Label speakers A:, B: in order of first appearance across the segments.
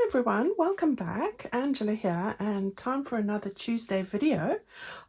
A: everyone, welcome back. Angela here, and time for another Tuesday video.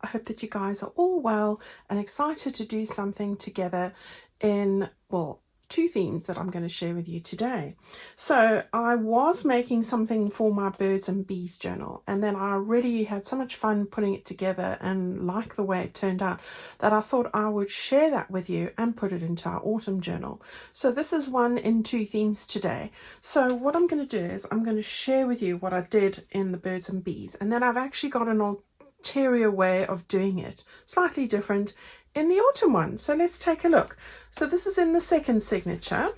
A: I hope that you guys are all well and excited to do something together in, well, two themes that I'm going to share with you today. So I was making something for my birds and bees journal, and then I really had so much fun putting it together and like the way it turned out that I thought I would share that with you and put it into our autumn journal. So this is one in two themes today. So what I'm going to do is I'm going to share with you what I did in the birds and bees, and then I've actually got an ulterior way of doing it, slightly different, in the autumn one. So let's take a look. So this is in the second signature.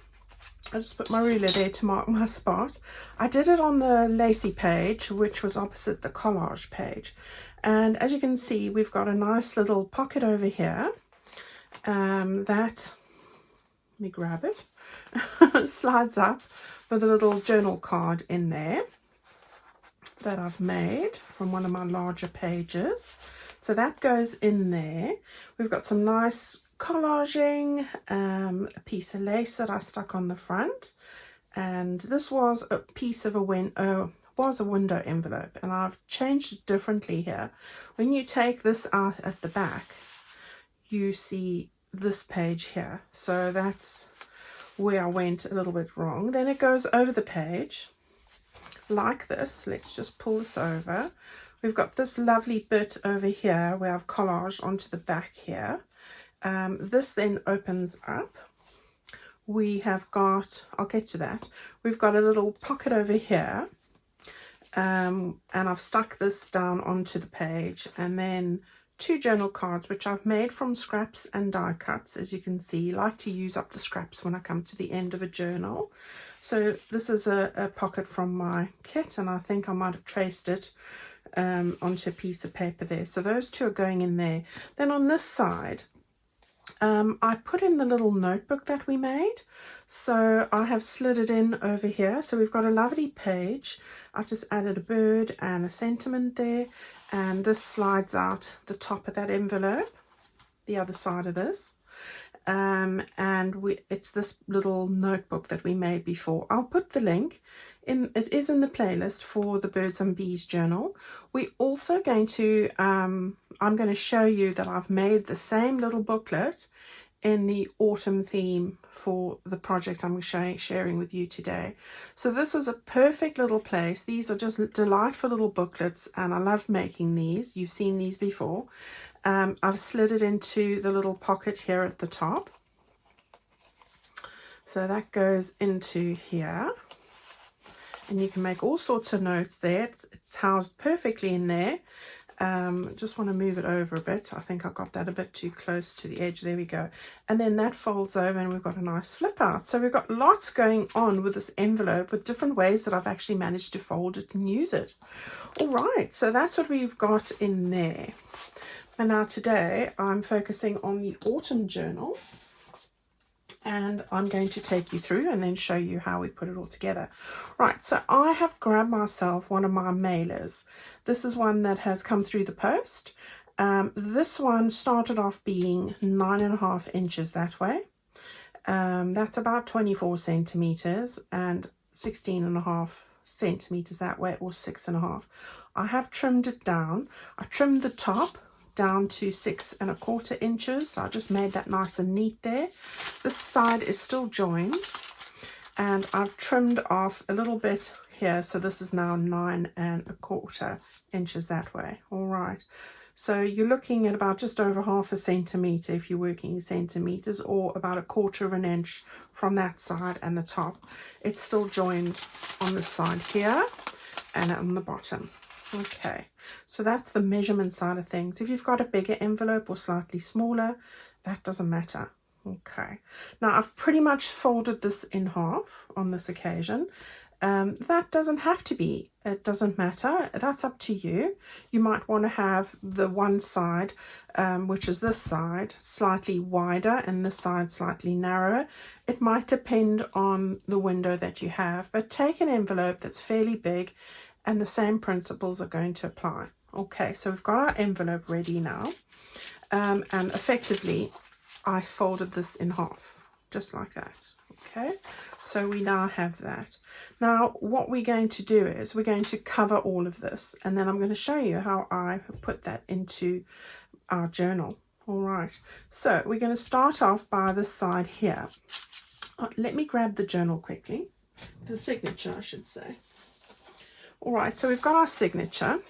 A: I just put my ruler there to mark my spot. I did it on the lacy page, which was opposite the collage page. And as you can see, we've got a nice little pocket over here that, let me grab it, slides up with a little journal card in there that I've made from one of my larger pages. So that goes in there. We've got some nice collaging, a piece of lace that I stuck on the front, and this was a piece of a window envelope, and I've changed it differently here. When you take this out at the back, you see this page here, so that's where I went a little bit wrong. Then it goes over the page like this. Let's just pull this over. We've got this lovely bit over here where I've collaged onto the back here. This then opens up. We have got, I'll get to that, we've got a little pocket over here, and I've stuck this down onto the page, and then two journal cards which I've made from scraps and die cuts. As you can see, I like to use up the scraps when I come to the end of a journal. So this is a pocket from my kit, and I think I might have traced it onto a piece of paper there. So those two are going in there. Then on this side, I put in the little notebook that we made, so I have slid it in over here. So we've got a lovely page. I've just added a bird and a sentiment there, and this slides out the top of that envelope, the other side of this, and it's this little notebook that we made before. I'll put the link in, it is in the playlist for the birds and bees journal. We're also going to I'm going to show you that I've made the same little booklet in the autumn theme for the project I'm sharing with you today. So this was a perfect little place. These are just delightful little booklets, and I love making these. You've seen these before. I've slid it into the little pocket here at the top, so that goes into here, and you can make all sorts of notes there. It's housed perfectly in there. Just want to move it over a bit. I think I got that a bit too close to the edge. There we go. And then that folds over, and we've got a nice flip out. So we've got lots going on with this envelope, with different ways that I've actually managed to fold it and use it. All right, so that's what we've got in there. And now today I'm focusing on the autumn journal, and I'm going to take you through and then show you how we put it all together. Right, so I have grabbed myself one of my mailers. This is one that has come through the post. This one started off being 9.5 inches that way. That's about 24 centimeters, and 16.5 centimeters that way, or 6.5. I have trimmed it down. I trimmed the top down to 6.25 inches. So I just made that nice and neat there. This side is still joined, and I've trimmed off a little bit here, so this is now 9.25 inches that way. All right, so you're looking at about just over 0.5 centimeter if you're working in centimeters, or about 1/4 inch from that side and the top. It's still joined on this side here and on the bottom. Okay, so that's the measurement side of things. If you've got a bigger envelope or slightly smaller, that doesn't matter. Okay, now I've pretty much folded this in half on this occasion. That doesn't have to be, it doesn't matter, that's up to you. You might want to have the one side, which is this side, slightly wider, and this side slightly narrower. It might depend on the window that you have, but take an envelope that's fairly big, and the same principles are going to apply. Okay, so we've got our envelope ready now, and effectively I folded this in half, just like that. Okay, So we now have that. Now what we're going to do is we're going to cover all of this, and then I'm going to show you how I put that into our journal. All right, so we're going to start off by this side here. Let me grab the journal quickly, the signature I should say. All right, so we've got our signature.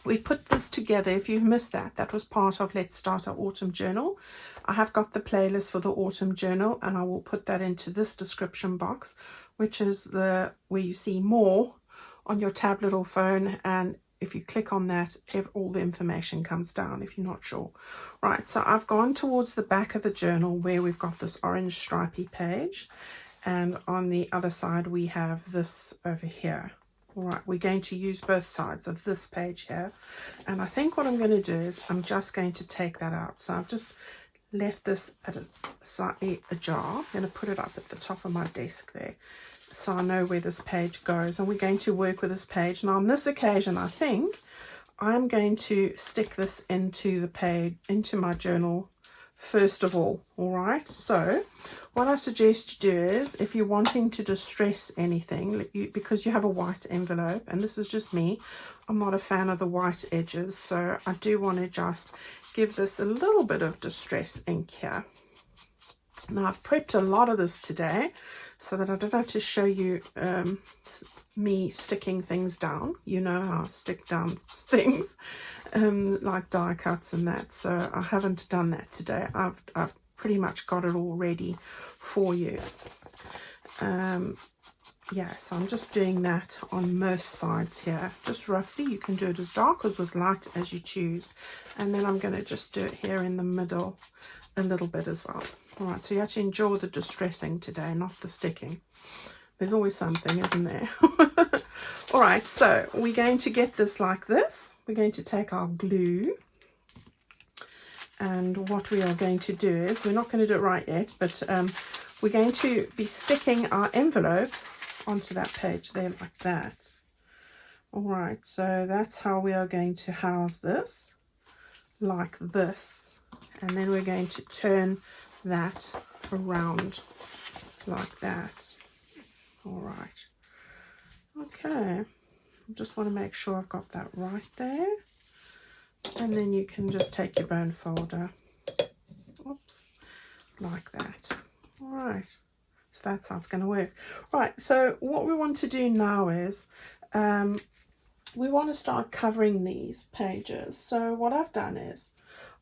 A: We put this together. If you've missed that, that was part of Let's Start Our Autumn Journal. I have got the playlist for the autumn journal, and I will put that into this description box, which is where you see more on your tablet or phone, and if you click on that, all the information comes down if you're not sure. Right, so I've gone towards the back of the journal where we've got this orange stripy page, and on the other side we have this over here. All right, we're going to use both sides of this page here, and I think what I'm going to do is I'm just going to take that out. So I've just left this at a slightly ajar. I'm going to put it up at the top of my desk there, so I know where this page goes, and we're going to work with this page. Now on this occasion, I think I'm going to stick this into the page, into my journal first of all. All right, so what I suggest you do is, if you're wanting to distress anything, because you have a white envelope, and this is just me, I'm not a fan of the white edges, so I do want to just give this a little bit of distress ink here. Now I've prepped a lot of this today so that I don't have to show you me sticking things down. You know how I stick down things like die cuts and that, so I haven't done that today. I've pretty much got it all ready for you. Yeah, so I'm just doing that on most sides here, just roughly. You can do it as dark or as light as you choose, and then I'm going to just do it here in the middle a little bit as well. All right, so you actually enjoy the distressing today, not the sticking. There's always something, isn't there? All right, so we're going to get this like this. We're going to take our glue, and what we are going to do is, we're not going to do it right yet, but we're going to be sticking our envelope onto that page there like that. All right, so that's how we are going to house this, like this, and then we're going to turn that around like that. All right, okay, I just want to make sure I've got that right there, and then you can just take your bone folder, oops, like that. All right, so that's how it's going to work. Right, so what we want to do now is we want to start covering these pages. So what I've done is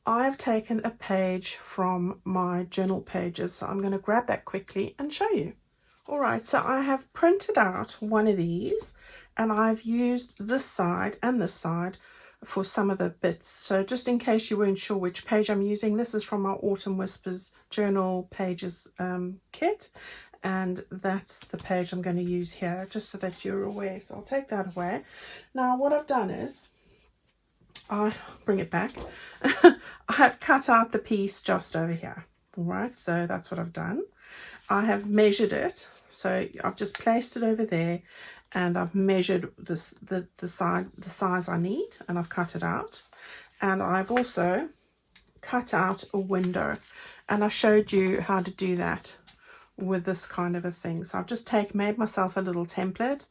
A: I've taken a page from my journal pages, so I'm going to grab that quickly and show you. All right, so I have printed out one of these, and I've used this side and this side for some of the bits. So just in case you weren't sure which page I'm using, this is from our Autumn Whispers journal pages kit, and that's the page I'm going to use here, just so that you're aware. So I'll take that away. Now what I've done is, I bring it back. I have cut out the piece just over here. All right, so that's what I've done. I have measured it, so I've just placed it over there, and I've measured this the size I need, and I've cut it out. And I've also cut out a window, and I showed you how to do that with this kind of a thing. So I've just made myself a little template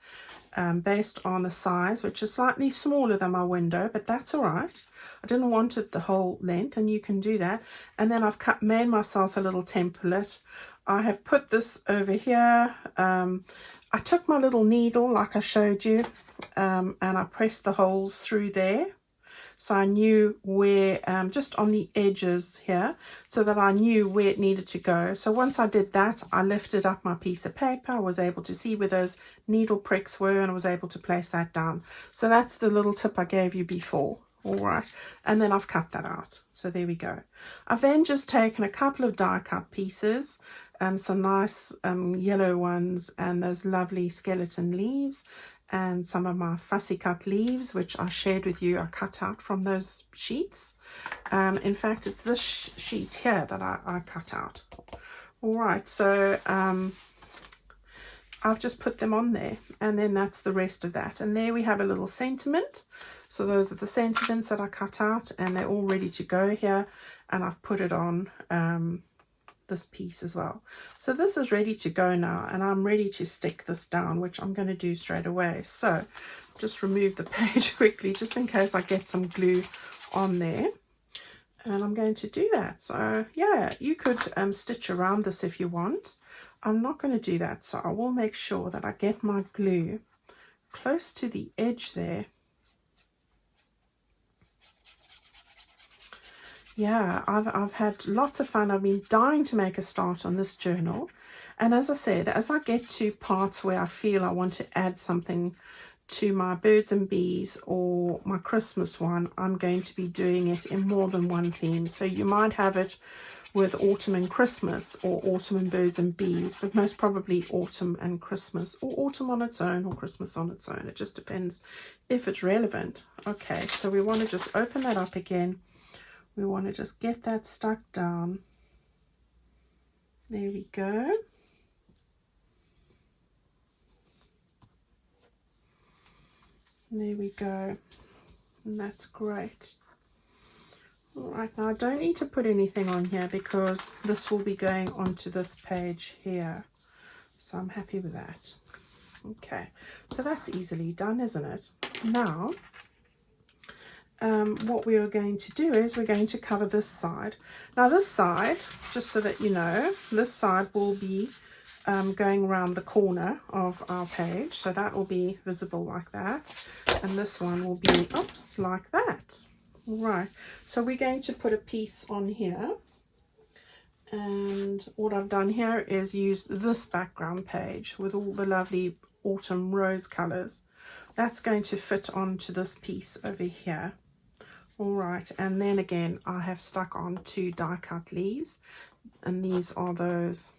A: based on the size, which is slightly smaller than my window, but that's all right. I didn't want it the whole length, and you can do that. And then I've made myself a little template. I have put this over here. I took my little needle like I showed you, and I pressed the holes through there, so I knew where, just on the edges here, so that I knew where it needed to go. So once I did that, I lifted up my piece of paper. I was able to see where those needle pricks were, and I was able to place that down. So that's the little tip I gave you before. All right, and then I've cut that out. So there we go. I've then just taken a couple of die cut pieces, some nice yellow ones, and those lovely skeleton leaves, and some of my fussy cut leaves, which I shared with you, I cut out from those sheets. In fact, it's this sheet here that I cut out. All right, so I've just put them on there, and then that's the rest of that. And there we have a little sentiment. So those are the sentiments that I cut out, and they're all ready to go here. And I've put it on this piece as well. So this is ready to go now, and I'm ready to stick this down, which I'm going to do straight away. So just remove the page quickly, just in case I get some glue on there. And I'm going to do that. So yeah, you could stitch around this if you want. I'm not going to do that, so I will make sure that I get my glue close to the edge there. Yeah, I've had lots of fun. I've been dying to make a start on this journal, and as I said, as I get to parts where I feel I want to add something to my birds and bees or my Christmas one, I'm going to be doing it in more than one theme. So you might have it with autumn and Christmas, or autumn and birds and bees, but most probably autumn and Christmas, or autumn on its own, or Christmas on its own. It just depends if it's relevant. Okay, so we want to just open that up again. We want to just get that stuck down. There we go. There we go. And that's great. All right, now I don't need to put anything on here because this will be going onto this page here. So I'm happy with that. Okay, so that's easily done, isn't it? Now, what we are going to do is we're going to cover this side. Now this side, just so that you know, this side will be going around the corner of our page, so that will be visible like that, and this one will be, oops, like that. Right, so we're going to put a piece on here, and what I've done here is use this background page with all the lovely autumn rose colors. That's going to fit onto this piece over here. All right, and then again I have stuck on 2 die cut leaves, and these are those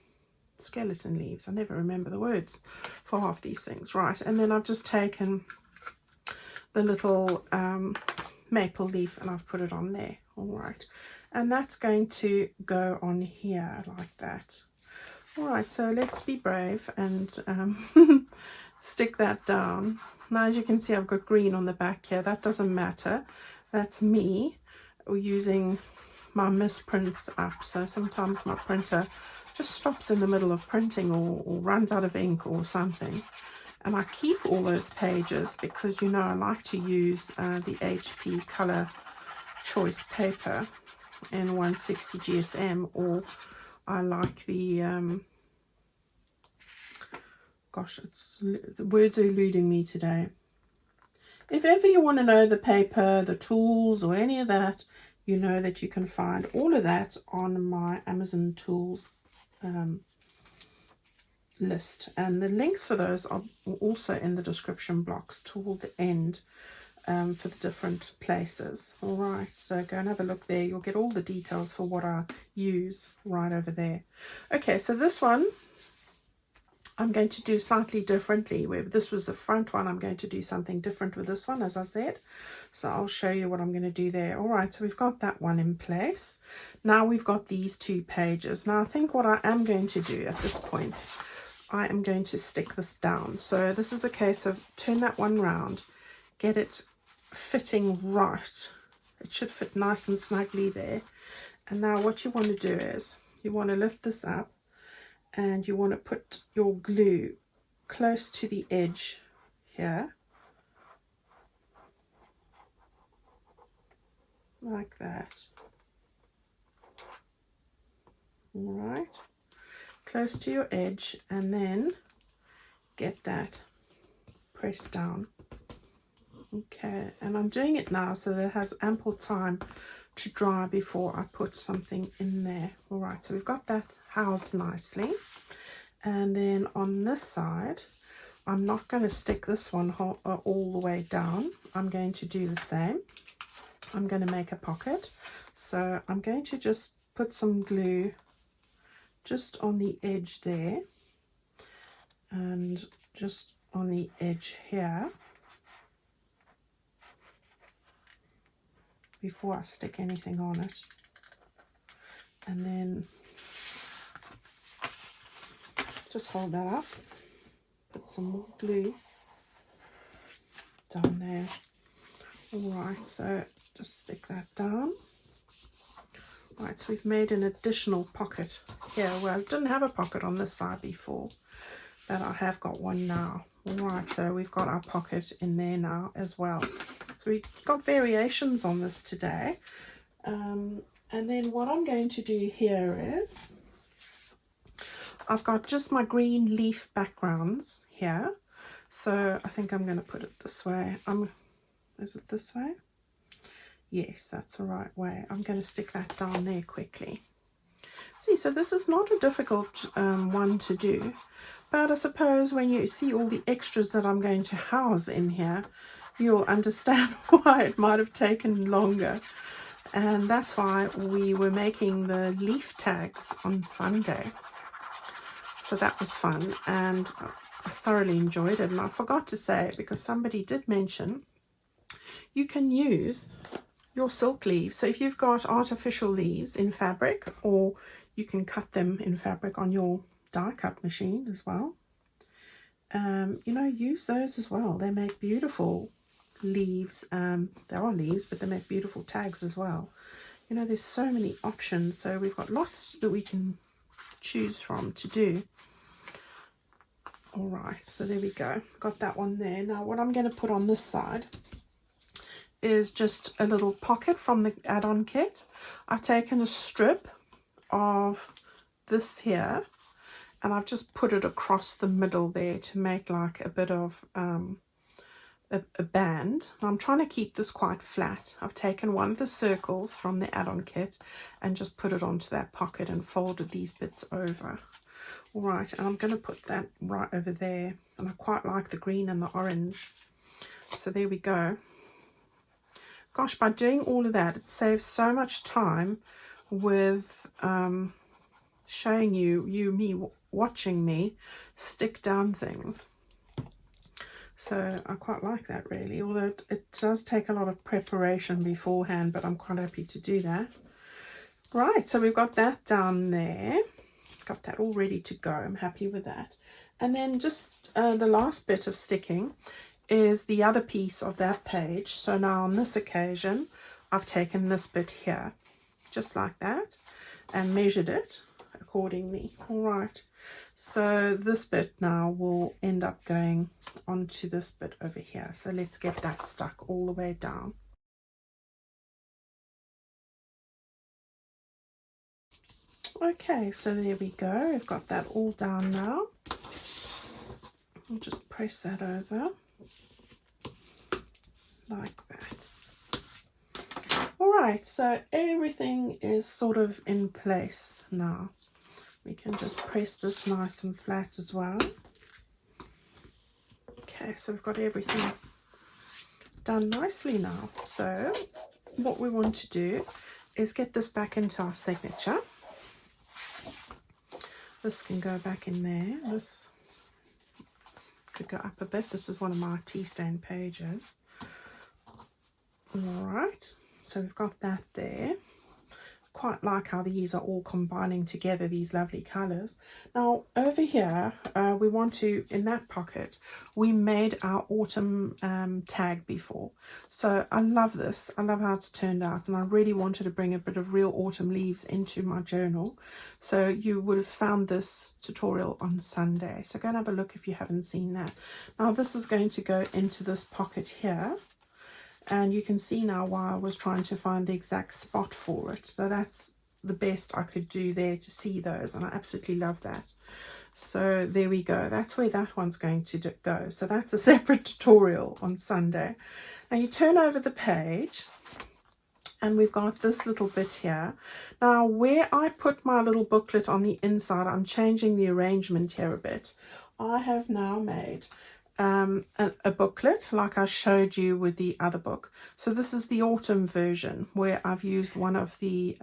A: skeleton leaves. I never remember the words for half these things. Right, and then I've just taken the little maple leaf and I've put it on there. All right, and that's going to go on here like that. All right, so let's be brave and stick that down. Now as you can see, I've got green on the back here. That doesn't matter. That's me using my misprints app. So sometimes my printer just stops in the middle of printing, or runs out of ink or something. And I keep all those pages because, you know, I like to use the HP Color Choice paper in 160 GSM, or I like the, gosh, the words are eluding me today. If ever you want to know the paper, the tools, or any of that, you know that you can find all of that on my Amazon tools list. And the links for those are also in the description box toward the end for the different places. All right, so go and have a look there. You'll get all the details for what I use right over there. Okay, so this one I'm going to do slightly differently. Where this was the front one, I'm going to do something different with this one, as I said. So I'll show you what I'm going to do there. All right, so we've got that one in place. Now we've got these 2 pages. Now I think what I am going to do at this point, I am going to stick this down. So this is a case of turn that one round, get it fitting right. It should fit nice and snugly there. And now what you want to do is you want to lift this up, and you want to put your glue close to the edge here, like that. All right, close to your edge, and then get that pressed down. Okay, and I'm doing it now so that it has ample time to dry before I put something in there. All right, so we've got that housed nicely. And then on this side, I'm not going to stick this one all the way down. I'm going to do the same. I'm going to make a pocket. So I'm going to just put some glue just on the edge there, and just on the edge here, before I stick anything on it. And then just hold that up, put some more glue down there. All right, so just stick that down. Right, so we've made an additional pocket here where I didn't have a pocket on this side before, but I have got one now. All right, so we've got our pocket in there now as well. So we've got variations on this today. And then what I'm going to do here is I've got just my green leaf backgrounds here. So I think I'm going to put it this way. Is it this way? Yes, that's the right way. I'm going to stick that down there quickly. See, so this is not a difficult one to do, but I suppose when you see all the extras that I'm going to house in here, you'll understand why it might have taken longer. And that's why we were making the leaf tags on Sunday. So that was fun, and I thoroughly enjoyed it. And I forgot to say, because somebody did mention, you can use your silk leaves. So if you've got artificial leaves in fabric, or you can cut them in fabric on your die cut machine as well, you know, use those as well. They make beautiful leaves. They are leaves, but they make beautiful tags as well. You know, there's so many options, so we've got lots that we can choose from to do. All right, so there we go, got that one there. Now what I'm going to put on this side is just a little pocket from the add-on kit. I've taken a strip of this here and I've just put it across the middle there to make like a bit of a band. I'm trying to keep this quite flat. I've taken one of the circles from the add-on kit and just put it onto that pocket and folded these bits over. All right, and I'm going to put that right over there, and I quite like the green and the orange. So there we go. Gosh, by doing all of that, it saves so much time with showing me watching me stick down things. So I quite like that, really, although it does take a lot of preparation beforehand, but I'm quite happy to do that. Right, so we've got that down there. Got that all ready to go. I'm happy with that. And then just the last bit of sticking is the other piece of that page. So now on this occasion, I've taken this bit here, just like that, and measured it accordingly. All right. So this bit now will end up going onto this bit over here. So let's get that stuck all the way down. Okay, so there we go. I've got that all down now. I'll just press that over like that. All right, so everything is sort of in place now. We can just press this nice and flat as well. Okay, so we've got everything done nicely now. So what we want to do is get this back into our signature. This can go back in there. This could go up a bit. This is one of my tea stain pages. All right, so we've got that there. Quite like how these are all combining together, these lovely colors. Now over here, we want to, in that pocket, we made our autumn tag before. So I love this. I love how it's turned out, and I really wanted to bring a bit of real autumn leaves into my journal. So you would have found this tutorial on Sunday. So go and have a look if you haven't seen that. Now this is going to go into this pocket here. And you can see now why I was trying to find the exact spot for it. So that's the best I could do there to see those, and I absolutely love that. So there we go. That's where that one's going to go. So that's a separate tutorial on Sunday. Now you turn over the page and we've got this little bit here. Now where I put my little booklet on the inside, I'm changing the arrangement here a bit. I have now made a booklet like I showed you with the other book. So this is the autumn version where I've used one of the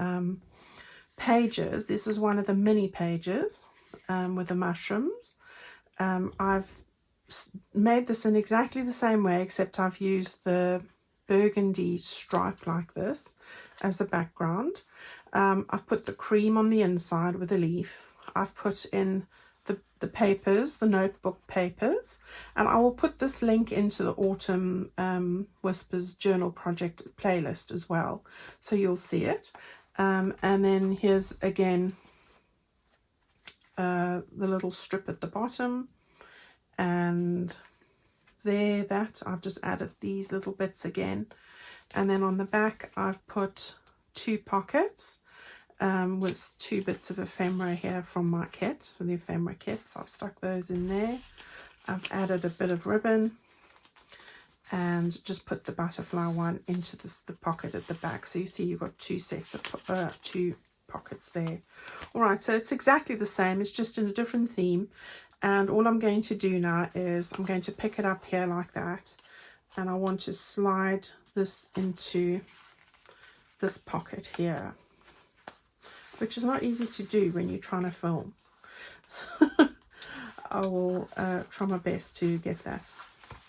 A: pages. This is one of the mini pages with the mushrooms. I've made this in exactly the same way, except I've used the burgundy stripe like this as the background. I've put the cream on the inside with a leaf. I've put in the papers, the notebook papers, and I will put this link into the Autumn Whispers Journal Project playlist as well, so you'll see it. And then here's again the little strip at the bottom, and there, that I've just added these little bits again. And then on the back I've put 2 pockets with 2 bits of ephemera here from my kit, from the ephemera kits. I've stuck those in there. I've added a bit of ribbon and just put the butterfly one into the pocket at the back. So you see you've got 2 sets of 2 pockets there. All right, so it's exactly the same, it's just in a different theme. And all I'm going to do now is I'm going to pick it up here like that, and I want to slide this into this pocket here, which is not easy to do when you're trying to film. So I will try my best to get that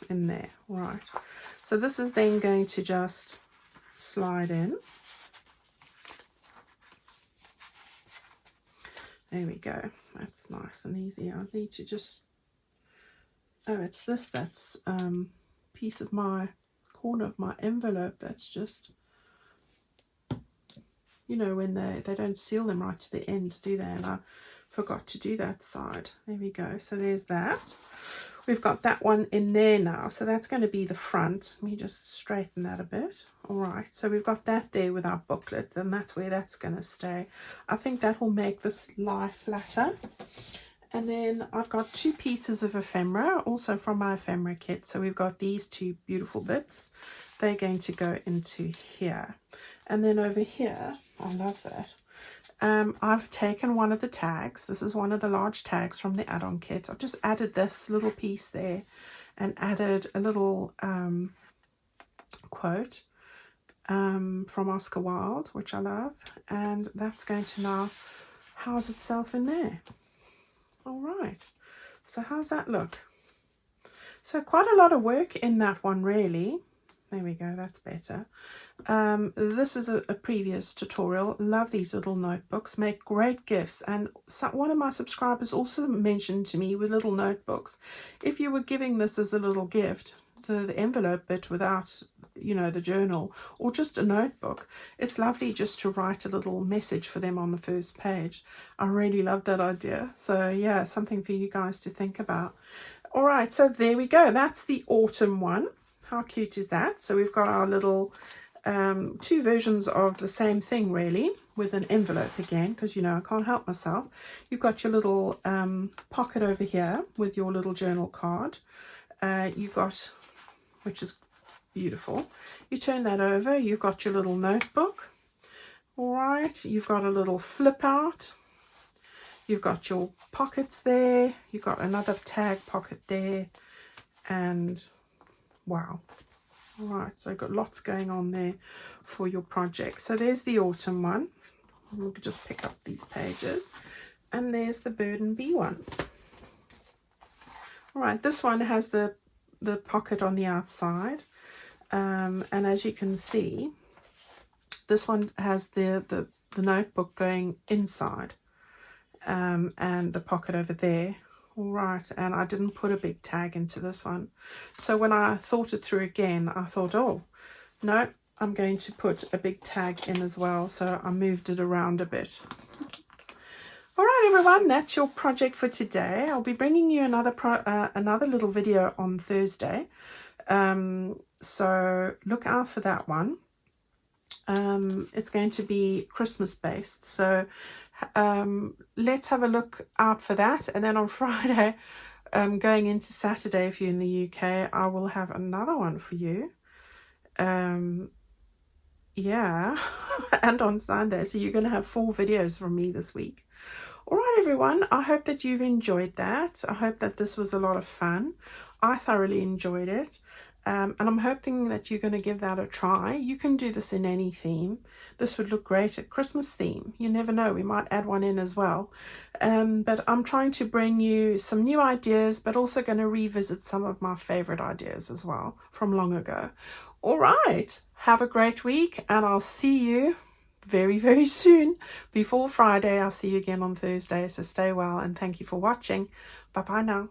A: in there. All right, so this is then going to just slide in. There we go. That's nice and easy. I need to just, oh, it's this, that's piece of my corner of my envelope that's just, you know, when they don't seal them right to the end, do they? And I forgot to do that side. There we go. So there's that. We've got that one in there now, so that's going to be the front. Let me just straighten that a bit. All right, so we've got that there with our booklet, and that's where that's going to stay. I think that will make this lie flatter. And then I've got 2 pieces of ephemera, also from my ephemera kit. So we've got these 2 beautiful bits. They're going to go into here. And then over here, I love that. I've taken one of the tags. This is one of the large tags from the add-on kit. I've just added this little piece there and added a little quote from Oscar Wilde, which I love. And that's going to now house itself in there. All right. So how's that look? So quite a lot of work in that one, really. There we go, that's better. This is a previous tutorial. Love these little notebooks, make great gifts. And one of my subscribers also mentioned to me with little notebooks, if you were giving this as a little gift, the envelope bit without, you know, the journal or just a notebook, it's lovely just to write a little message for them on the first page. I really love that idea. So yeah, something for you guys to think about. All right, so there we go. That's the autumn one. How cute is that? So we've got our little 2 versions of the same thing, really, with an envelope again, because, you know, I can't help myself. You've got your little pocket over here with your little journal card. You've got, which is beautiful. You turn that over, you've got your little notebook. All right, you've got a little flip out. You've got your pockets there. You've got another tag pocket there. And wow. All right, so I've got lots going on there for your project. So there's the autumn one. We could just pick up these pages. And there's the bird and bee one. All right, this one has the pocket on the outside. And as you can see, this one has the notebook going inside. And the pocket over there. All right, and I didn't put a big tag into this one. So when I thought it through again, I thought, oh, no, I'm going to put a big tag in as well. So I moved it around a bit. All right, everyone, that's your project for today. I'll be bringing you another little video on Thursday. So look out for that one. It's going to be Christmas based. So let's have a look out for that. And then on Friday, going into Saturday, if you're in the UK, I will have another one for you. Yeah, and on Sunday. So you're going to have 4 videos from me this week. All right, everyone, I hope that you've enjoyed that. I hope that this was a lot of fun. I thoroughly enjoyed it. And I'm hoping that you're going to give that a try. You can do this in any theme. This would look great at Christmas theme. You never know, we might add one in as well. But I'm trying to bring you some new ideas, but also going to revisit some of my favorite ideas as well from long ago. All right, have a great week, and I'll see you very, very soon. Before Friday, I'll see you again on Thursday. So stay well, and thank you for watching. Bye-bye now.